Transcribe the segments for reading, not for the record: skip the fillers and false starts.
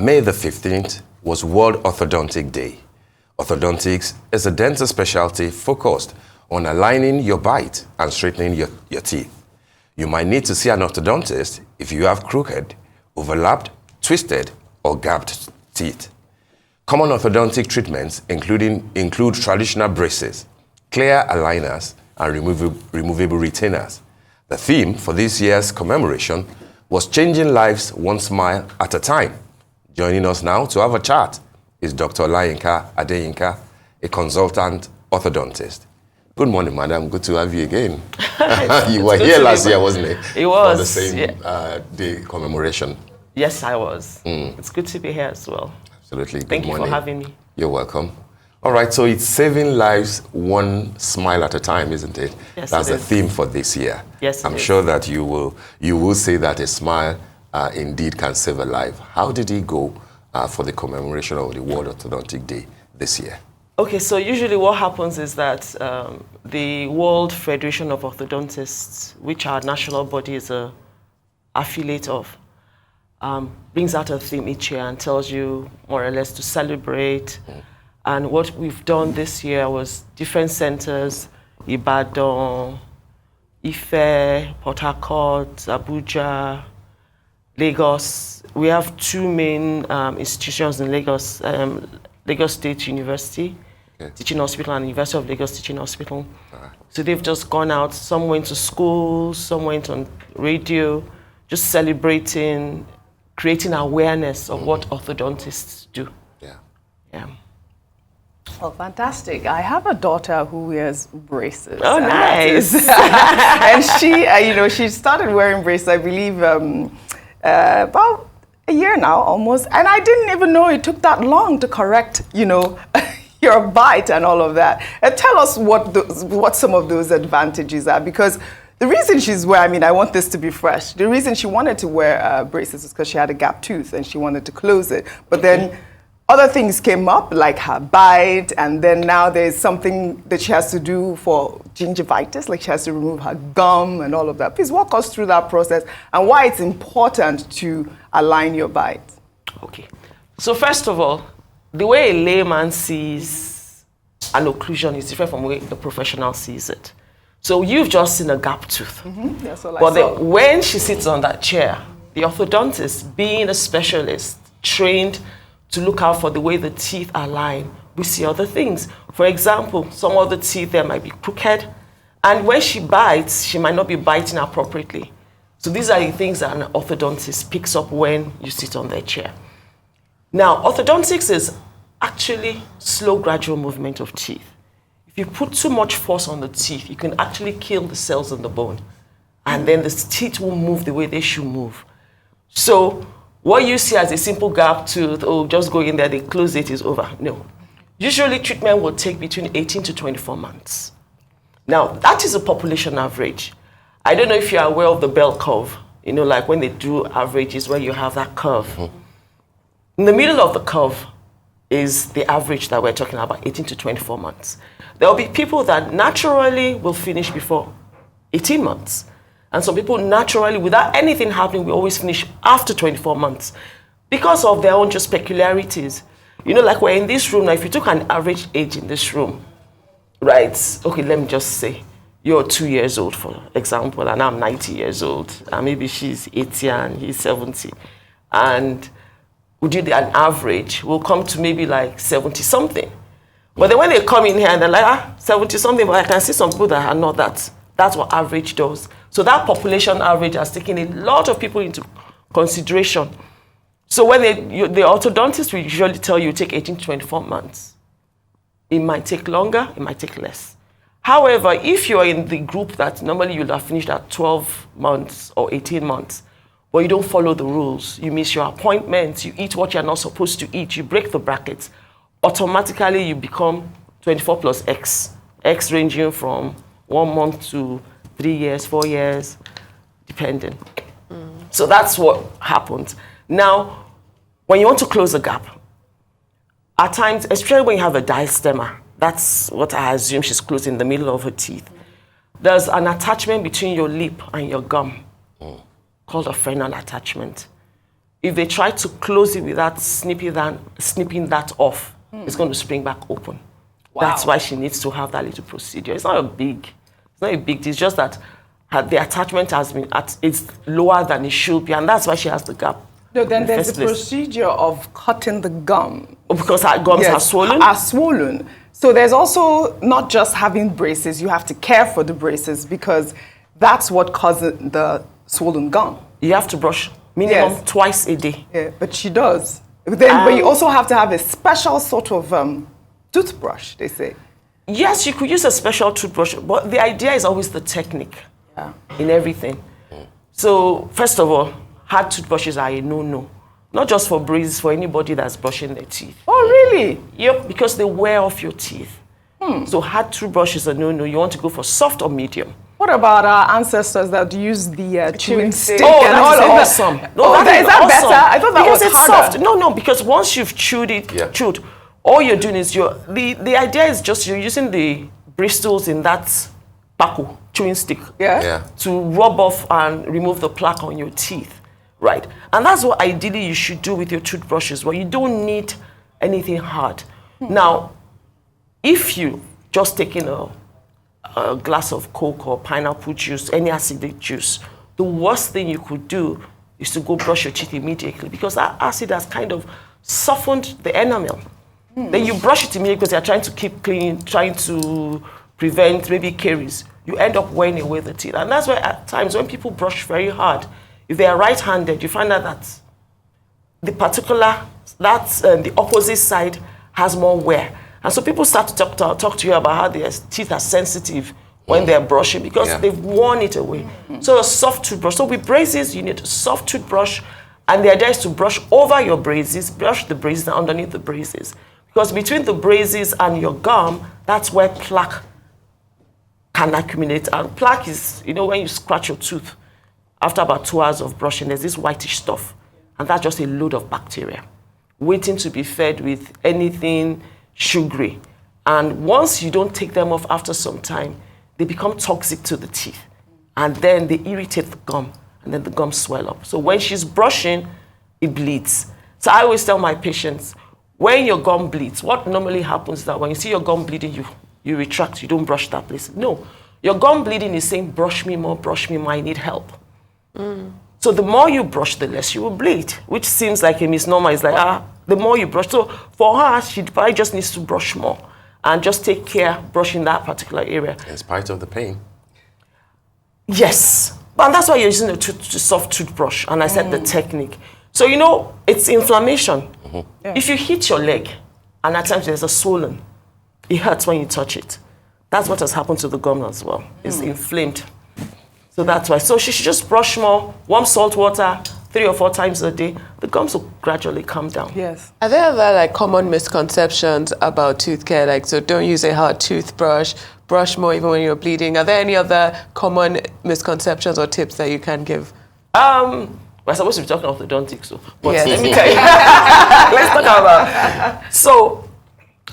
May the 15th was World Orthodontic Day. Orthodontics is a dental specialty focused on aligning your bite and straightening your teeth. You might need to see an orthodontist if you have crooked, overlapped, twisted, or gapped teeth. Common orthodontic treatments include traditional braces, clear aligners, and removable retainers. The theme for this year's commemoration was changing lives one smile at a time. Joining us now to have a chat is Dr. Olayinka Adeyinka, a consultant orthodontist. Good morning, madam. Good to have you again. You were here last year, wasn't it? It was. For the same day commemoration. Yes, I was. It's good to be here as well. Absolutely. Good Thank you morning. for having me. You're welcome. All right, so it's saving lives one smile at a time, isn't it? Yes, That's the it is. theme for this year. Yes, I'm sure that you will say that a smile indeed can save a life. How did it go for the commemoration of the World Orthodontic Day this year? Okay, so usually what happens is that the World Federation of Orthodontists, which our national body is an affiliate of, brings out a theme each year and tells you more or less to celebrate. And what we've done this year was different centers: Ibadan, Ife, Port Harcourt, Abuja, Lagos. We have two main institutions in Lagos: Lagos State University Teaching Hospital and University of Lagos Teaching Hospital. So they've just gone out. Some went to schools, some went on radio, just celebrating, creating awareness of what orthodontists do. Yeah. Oh, fantastic. I have a daughter who wears braces. Oh, nice. And she, she started wearing braces, I believe, about a year now, almost. And I didn't even know it took that long to correct, your bite and all of that. And tell us what some of those advantages are, because the reason I want this to be fresh. The reason she wanted to wear braces is because she had a gap tooth and she wanted to close it. But then other things came up, like her bite, and then now there's something that she has to do for gingivitis, like she has to remove her gum and all of that. Please walk us through that process and why it's important to align your bite. Okay. So first of all, the way a layman sees an occlusion is different from the way the professional sees it. So you've just seen a gap tooth. That's all I But saw. then when she sits on that chair, the orthodontist, being a specialist, trained to look out for the way the teeth align, we see other things. For example, some of the teeth there might be crooked, and when she bites, she might not be biting appropriately. So these are the things that an orthodontist picks up when you sit on their chair. Now, orthodontics is actually slow, gradual movement of teeth. If you put too much force on the teeth, you can actually kill the cells in the bone, and then the teeth will move the way they should move. So what you see as a simple gap tooth, just go in there, they close it, is over. No. Usually treatment will take between 18 to 24 months. Now, that is a population average. I don't know if you're aware of the bell curve. Like when they do averages, where you have that curve. In the middle of the curve is the average that we're talking about, 18 to 24 months. There will be people that naturally will finish before 18 months. And some people naturally, without anything happening, will always finish after 24 months because of their own just peculiarities. Like we're in this room now, if you took an average age in this room, right? Okay, let me just say, you're 2 years old, for example, and I'm 90 years old, and maybe she's 80 and he's 70. And we do an average, we'll come to maybe like 70-something. But then when they come in here and they're like, 70-something, but I can see some people that are not that. That's what average does. So that population average has taken a lot of people into consideration. So when the orthodontist will usually tell you take 18 to 24 months. It might take longer, it might take less. However, if you're in the group that normally you'll have finished at 12 months or 18 months, but you don't follow the rules, you miss your appointments, you eat what you're not supposed to eat, you break the brackets, automatically you become 24 plus X. X ranging from 1 month to 3 years, 4 years, depending. So that's what happens. Now, when you want to close a gap, at times, especially when you have a diastema, that's what I assume she's closing the middle of her teeth. There's an attachment between your lip and your gum called a frenal attachment. if they try to close it without snipping that off, it's going to spring back open. Wow. That's why she needs to have that little procedure. It's not a big deal. It's just that the attachment it's lower than it should be, and that's why she has the gap. No, then there's the procedure of cutting the gum. Because her gums are swollen? Are swollen. So there's also not just having braces, you have to care for the braces because that's what causes the swollen gum. You have to brush minimum twice a day. Yeah, but she does. But you also have to have a special sort of toothbrush, they say. Yes, you could use a special toothbrush, but the idea is always the technique in everything. So, first of all, hard toothbrushes are a no-no. Not just for braces, for anybody that's brushing their teeth. Oh, really? Yep, because they wear off your teeth. So hard toothbrush is a no-no. You want to go for soft or medium. What about our ancestors that used the chewing stick? Oh, and that is all awesome. No, is that awesome. better? I thought that because was it's harder. soft. No, because once you've chewed it, all you're doing is the idea is just you're using the bristles in that paku, chewing stick, to rub off and remove the plaque on your teeth, right? And that's what ideally you should do with your toothbrushes, where you don't need anything hard. Now, if you just taking a glass of Coke or pineapple juice, any acidic juice, the worst thing you could do is to go brush your teeth immediately because that acid has kind of softened the enamel. Then you brush it immediately because you're trying to keep clean, trying to prevent maybe caries. You end up wearing away the teeth. And that's why at times when people brush very hard, if they are right-handed, you find out that the opposite side has more wear. And so people start to talk to you about how their teeth are sensitive when they're brushing because they've worn it away. So a soft toothbrush. So with braces, you need a soft toothbrush. And the idea is to brush over your braces, brush the braces and underneath the braces. Because between the braces and your gum, that's where plaque can accumulate. And plaque is, when you scratch your tooth, after about 2 hours of brushing, there's this whitish stuff. And that's just a load of bacteria waiting to be fed with anything sugary. And once you don't take them off after some time, they become toxic to the teeth. And then they irritate the gum, and then the gums swell up. So when she's brushing, it bleeds. So I always tell my patients, when your gum bleeds, what normally happens is that when you see your gum bleeding, you retract, you don't brush that place. No, your gum bleeding is saying, brush me more, I need help. So the more you brush, the less you will bleed, which seems like a misnomer. It's like, the more you brush. So for her, she probably just needs to brush more and just take care brushing that particular area. In spite of the pain. Yes. And that's why you're using a soft toothbrush. And I said the technique. So, it's inflammation. If you hit your leg, and at times there's a swollen, it hurts when you touch it. That's what has happened to the gum as well. It's inflamed. So that's why. So she should just brush more, warm salt water 3 or 4 times a day. The gums will gradually come down. Yes. Are there other common misconceptions about tooth care? So don't use a hard toothbrush, brush more even when you're bleeding. Are there any other common misconceptions or tips that you can give? We're supposed to be talking orthodontics, but Yes. let me tell you. Let's talk about. So,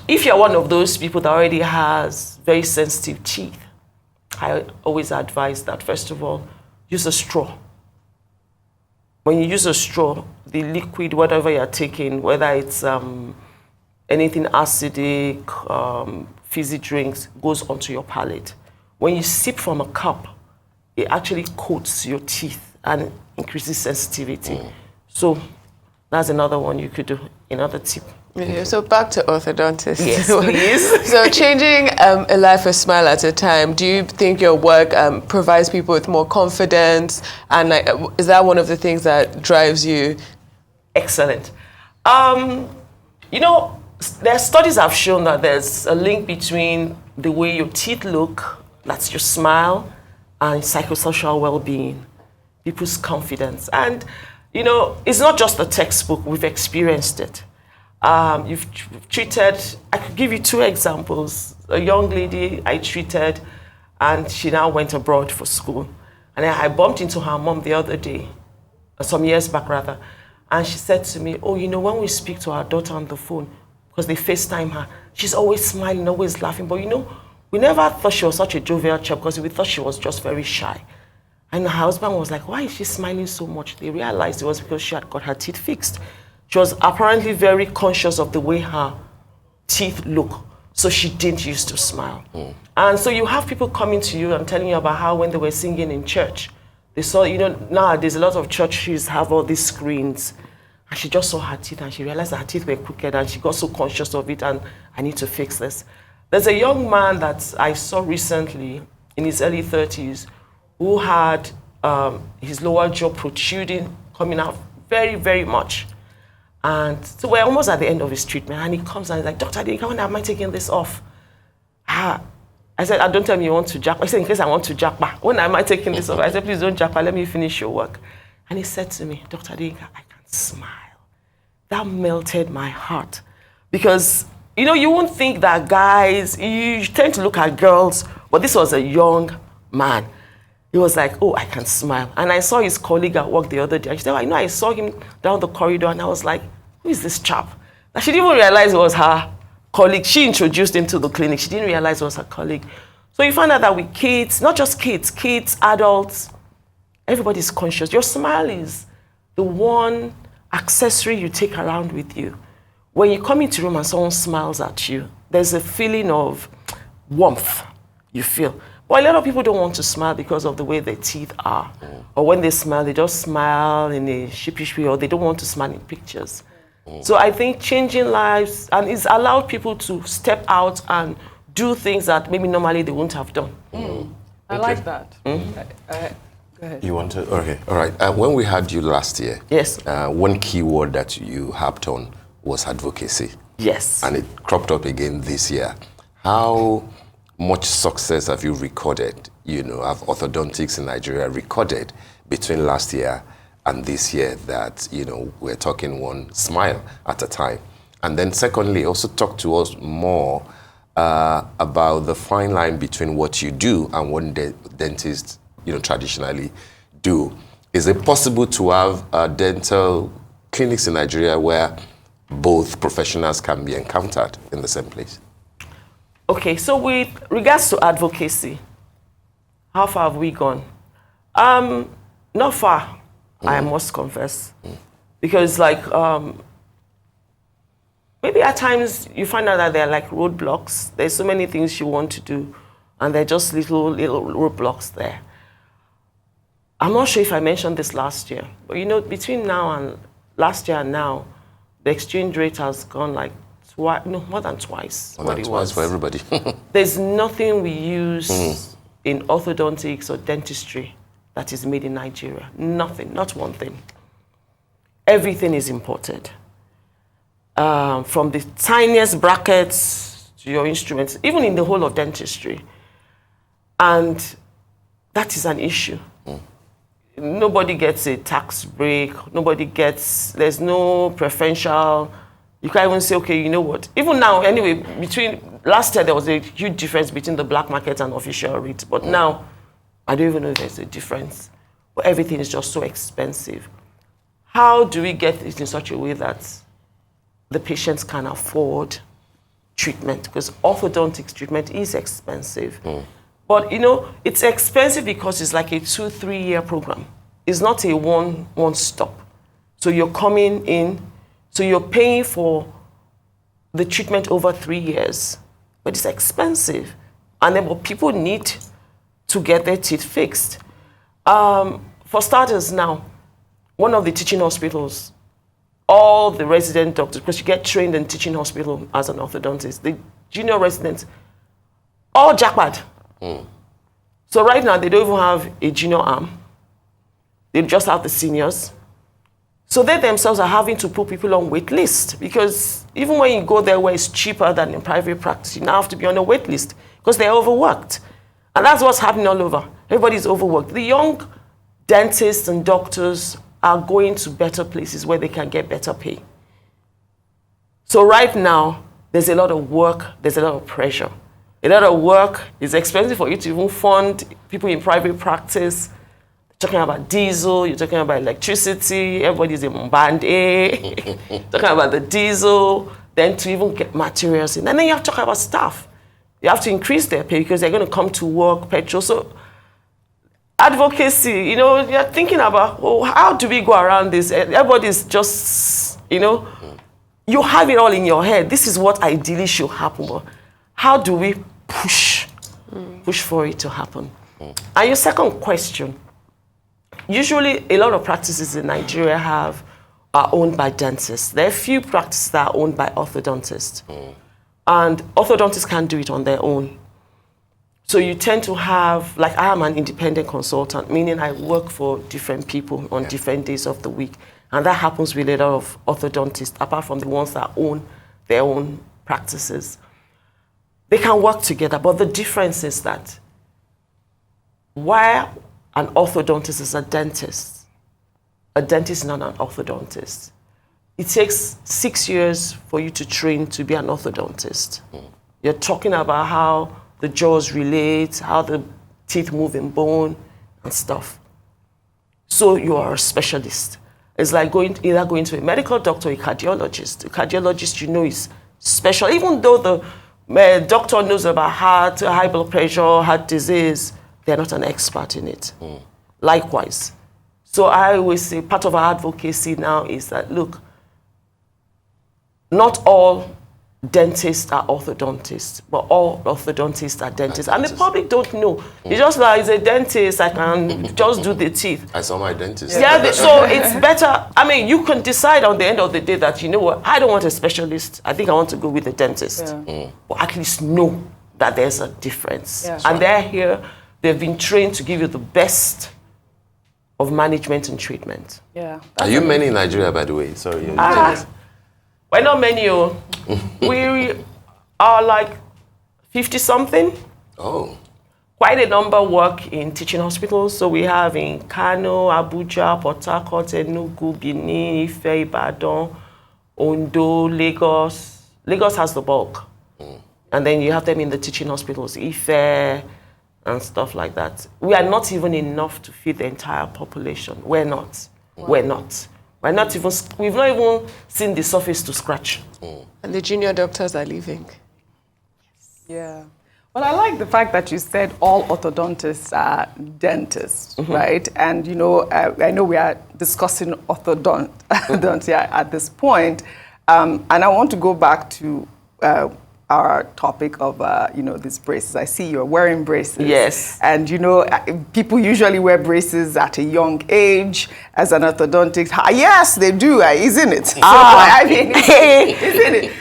if you're one of those people that already has very sensitive teeth, I always advise that, first of all, use a straw. When you use a straw, the liquid, whatever you're taking, whether it's anything acidic, fizzy drinks, goes onto your palate. When you sip from a cup, it actually coats your teeth and increases sensitivity. So that's another one you could do, another tip. Yeah, so back to orthodontists. Yes, please. So changing a life a smile at a time, do you think your work provides people with more confidence? And is that one of the things that drives you? Excellent. There are studies have shown that there's a link between the way your teeth look, that's your smile, and psychosocial well-being, people's confidence. And, it's not just a textbook, we've experienced it. You've treated, I could give you 2 examples. A young lady I treated, and she now went abroad for school. And I bumped into her mom the other day, some years back rather, and she said to me, when we speak to our daughter on the phone, because they FaceTime her, she's always smiling, always laughing. But we never thought she was such a jovial chap because we thought she was just very shy. And her husband was like, why is she smiling so much? They realized it was because she had got her teeth fixed. She was apparently very conscious of the way her teeth look. So she didn't used to smile. And so you have people coming to you and telling you about how when they were singing in church, they saw, nowadays a lot of churches have all these screens. And she just saw her teeth and she realized that her teeth were crooked and she got so conscious of it and I need to fix this. There's a young man that I saw recently in his early 30s who had his lower jaw protruding, coming out very, very much. And so we're almost at the end of his treatment and he comes and he's like, Dr. Adeyinka, when am I taking this off? I said, don't tell me you want to jackpot. I said, in case I want to jackpot, when am I taking this off? I said, please don't jackpot, let me finish your work. And he said to me, Dr. Adeyinka, I can smile. That melted my heart. Because, you won't think that guys, you tend to look at girls, but this was a young man. He was like, oh, I can smile. And I saw his colleague at work the other day. She said, I saw him down the corridor and I was like, who is this chap? And she didn't even realize it was her colleague. She introduced him to the clinic. She didn't realize it was her colleague. So you find out that with kids, not just kids, adults, everybody's conscious. Your smile is the one accessory you take around with you. When you come into a room and someone smiles at you, there's a feeling of warmth you feel. But a lot of people don't want to smile because of the way their teeth are. Or when they smile, they just smile in a sheepish way, or they don't want to smile in pictures. So I think changing lives, and it's allowed people to step out and do things that maybe normally they wouldn't have done. I like that. Go ahead. You want to? Okay, all right. When we had you last year, Yes. One key word that you harped on was advocacy. Yes. And it cropped up again this year. How much success have you recorded, have orthodontics in Nigeria recorded between last year and this year that, we're talking one smile at a time? And then secondly, also talk to us more about the fine line between what you do and what dentists, traditionally do. Is it possible to have dental clinics in Nigeria where both professionals can be encountered in the same place? Okay, so with regards to advocacy, how far have we gone? Not far, I must confess. Because maybe at times you find out that there are roadblocks. There's so many things you want to do, and there are just little roadblocks there. I'm not sure if I mentioned this last year, but between now and last year and now, the exchange rate has gone more than twice what it was. For everybody. There's nothing we use in orthodontics or dentistry that is made in Nigeria. Nothing, not one thing. Everything is imported. From the tiniest brackets to your instruments, even in the whole of dentistry. And that is an issue. Nobody gets a tax break. There's no preferential. You can't even say, okay, you know what? Even now, anyway, between last year, there was a huge difference between the black market and official rate. But now, I don't even know if there's a difference. But everything is just so expensive. How do we get it in such a way that the patients can afford treatment? Because orthodontics treatment is expensive. But, it's expensive because it's like a 2-3 year program. It's not a one stop. So you're coming in, so you're paying for the treatment over 3 years, but it's expensive. And then people need to get their teeth fixed. For starters now, one of the teaching hospitals, all the resident doctors, because you get trained in teaching hospital as an orthodontist, the junior residents, all jackpot. So right now, they don't even have a junior arm. They just have the seniors. So they themselves are having to put people on wait list, because even when you go there where it's cheaper than in private practice, you now have to be on a wait list because they're overworked. And that's what's happening all over. Everybody's overworked. The young dentists and doctors are going to better places where they can get better pay. So right now, there's a lot of work, there's a lot of pressure. A lot of work is expensive for you to even fund people in private practice. You're talking about diesel, you're talking about electricity, everybody's in band A, talking about the diesel, then to even get materials in. And then you have to talk about staff. You have to increase their pay because they're going to come to work, petrol. So advocacy, you're thinking about, how do we go around this? Everybody's just, you have it all in your head. This is what ideally should happen. But how do we push for it to happen? And your second question, usually a lot of practices in Nigeria are owned by dentists. There are few practices that are owned by orthodontists. And orthodontists can't do it on their own. So you tend to have, like I am an independent consultant, meaning I work for different people on different days of the week. And that happens with a lot of orthodontists, apart from the ones that own their own practices. They can work together, but the difference is that while an orthodontist is a dentist is not an orthodontist. It takes 6 years for you to train to be an orthodontist. You're talking about how the jaws relate, how the teeth move in bone and stuff. So you are a specialist. It's like either going to a medical doctor or a cardiologist. A cardiologist, is special. Even though the doctor knows about heart, high blood pressure, heart disease, they're not an expert in it. Likewise. So I always say part of our advocacy now is that, look, not all dentists are orthodontists, but all orthodontists are dentists. And the public don't know. It's just like, he's a dentist, I can just do the teeth. I saw my dentist. So it's better. I mean, you can decide on the end of the day that, I don't want a specialist. I think I want to go with a dentist. But at least know that there's a difference. And they're here, they've been trained to give you the best of management and treatment. Are you many in Nigeria, by the way? Sorry. We're not many. We are like 50-something. Oh. Quite a number work in teaching hospitals. So we have in Kano, Abuja, Port Harcourt, Enugu, Benin, Ife, Ibadan, Ondo, Lagos. Lagos has the bulk. And then you have them in the teaching hospitals, Ife and stuff like that. We are not even enough to feed the entire population. We're not. Wow. We've not even seen the surface to scratch. And the junior doctors are leaving. Yeah. Well, I like the fact that you said all orthodontists are dentists, right? And, I know we are discussing orthodontia at this point. And I want to go back to our topic of, these braces. I see you're wearing braces. Yes. And, people usually wear braces at a young age as an orthodontist. Yes, they do, isn't it? Isn't it?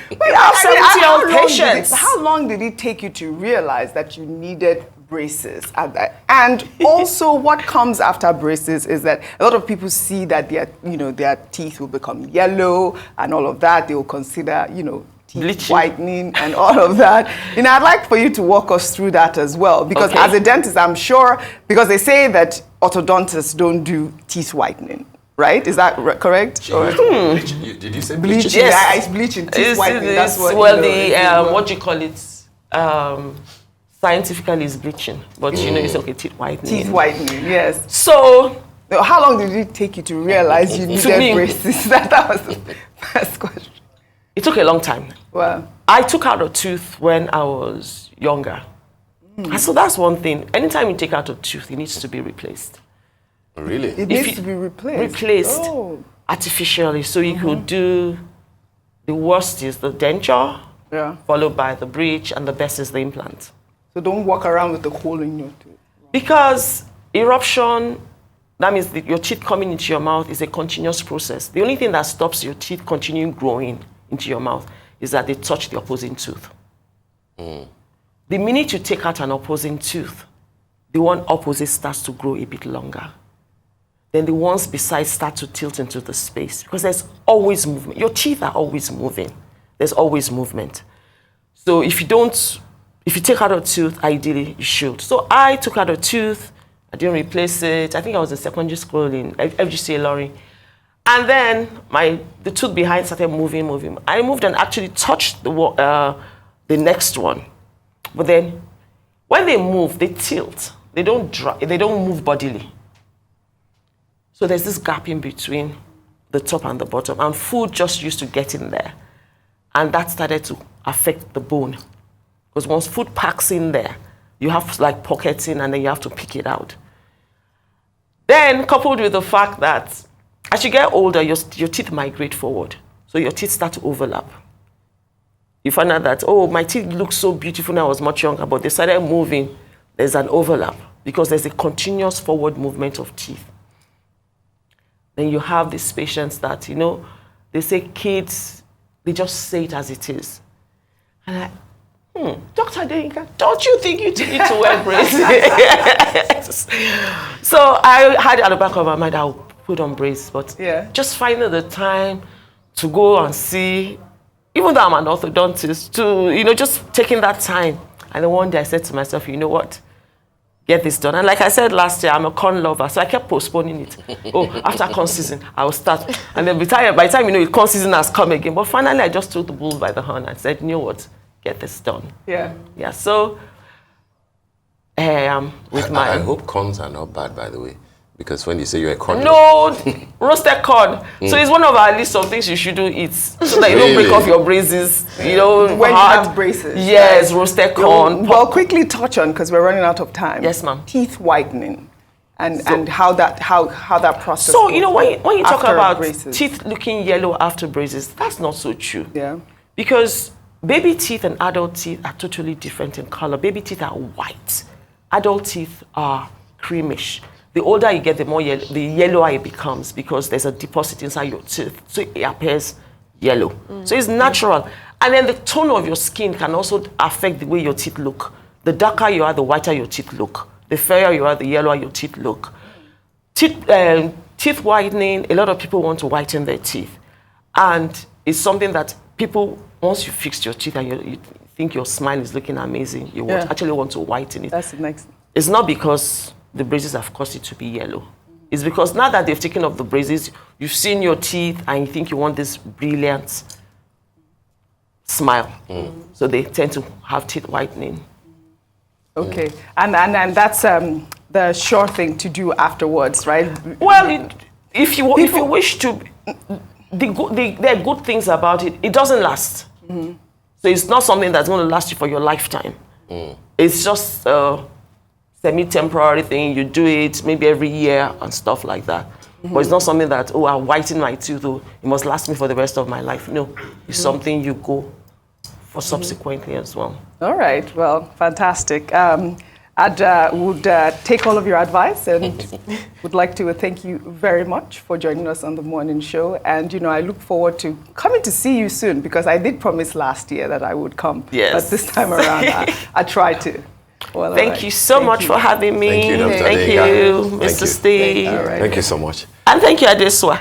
How long did it take you to realize that you needed braces? And also, what comes after braces is that a lot of people see that their teeth will become yellow and all of that. They will consider, teeth whitening and all of that. I'd like for you to walk us through that as well. Because as a dentist, I'm sure, because they say that orthodontists don't do teeth whitening, right? Is that correct? Did you say bleaching? Yes. Yeah, it's bleaching, teeth whitening. That's what, what do you call it? Scientifically it's bleaching. But, it's okay, teeth whitening. Teeth whitening, yes. So, how long did it take you to realize you needed braces? That was the first question. It took a long time. Wow. I took out a tooth when I was younger. And so that's one thing. Anytime you take out a tooth, it needs to be replaced. Really? It needs to be replaced? Replaced artificially. So you could do, the worst is the denture, followed by the bridge, and the best is the implant. So don't walk around with a hole in your tooth. Because eruption, that means your teeth coming into your mouth is a continuous process. The only thing that stops your teeth continuing growing into your mouth is that they touch the opposing tooth. The minute you take out an opposing tooth, the one opposite starts to grow a bit longer. Then the ones beside start to tilt into the space because there's always movement. Your teeth are always moving. There's always movement. So if you take out a tooth, ideally you should. So I took out a tooth. I didn't replace it. I think I was in secondary school in FGCA Lorry. And then the tooth behind started moving. I moved and actually touched the next one. But then when they move, they tilt. They don't move bodily. So there's this gap in between the top and the bottom. And food just used to get in there. And that started to affect the bone. Because once food packs in there, you have like pockets in and then you have to pick it out. Then, coupled with the fact that as you get older, your teeth migrate forward. So your teeth start to overlap. You find out that, oh, my teeth look so beautiful when I was much younger, but they started moving. There's an overlap because there's a continuous forward movement of teeth. Then you have these patients that, you know, they say kids, they just say it as it is. And Dr. Adeyinka, don't you think you need to wear braces? So I had at the back of my mind, I'll put on braces, but just finding the time to go and see, even though I'm an orthodontist, to, you know, just taking that time. And then one day I said to myself, you know what? Get this done. And like I said last year, I'm a corn lover, so I kept postponing it. Oh, after corn season, I will start. And then by the time you know, corn season has come again. But finally, I just took the bull by the horn and said, you know what? Get this done. Yeah. Yeah. So, with I hope corns are not bad, by the way, because when you say you're a corn, no, roasted corn. So it's one of our list of things you shouldn't eat, so that you don't break off your braces. You know, when you have braces. Yes, roasted corn. Well, quickly touch on, because we're running out of time. Yes, ma'am. Teeth whitening, and how that process. So you know, when you talk about braces. Teeth looking yellow after braces, that's not so true. Yeah. Because baby teeth and adult teeth are totally different in color. Baby teeth are white. Adult teeth are creamish. The older you get, the more the yellower it becomes, because there's a deposit inside your teeth, so it appears yellow. So it's natural. And then the tone of your skin can also affect the way your teeth look. The darker you are, the whiter your teeth look. The fairer you are, the yellower your teeth look. Teeth whitening, a lot of people want to whiten their teeth. And it's something that people, once you fix your teeth and you think your smile is looking amazing, you actually want to whiten it. That's the next. It's not because the braces have caused it to be yellow. It's because now that they've taken off the braces, you've seen your teeth and you think you want this brilliant smile. So they tend to have teeth whitening. Okay, and that's the sure thing to do afterwards, right? Well, if you wish to, there are good things about it. It doesn't last. So it's not something that's going to last you for your lifetime. It's just a semi-temporary thing. You do it maybe every year and stuff like that. But it's not something that, oh, I'll whiten my tooth, it must last me for the rest of my life. No, it's something you go for subsequently as well. All right, well, fantastic. I would take all of your advice and would like to thank you very much for joining us on the morning show. And, you know, I look forward to coming to see you soon, because I did promise last year that I would come. Yes. But this time around, I tried to. Well, Thank you so much for having me. Thank you, Dr. Thank Adeyinka. you, Mr. Steve. All right. Thank you so much. And thank you, Adeswa.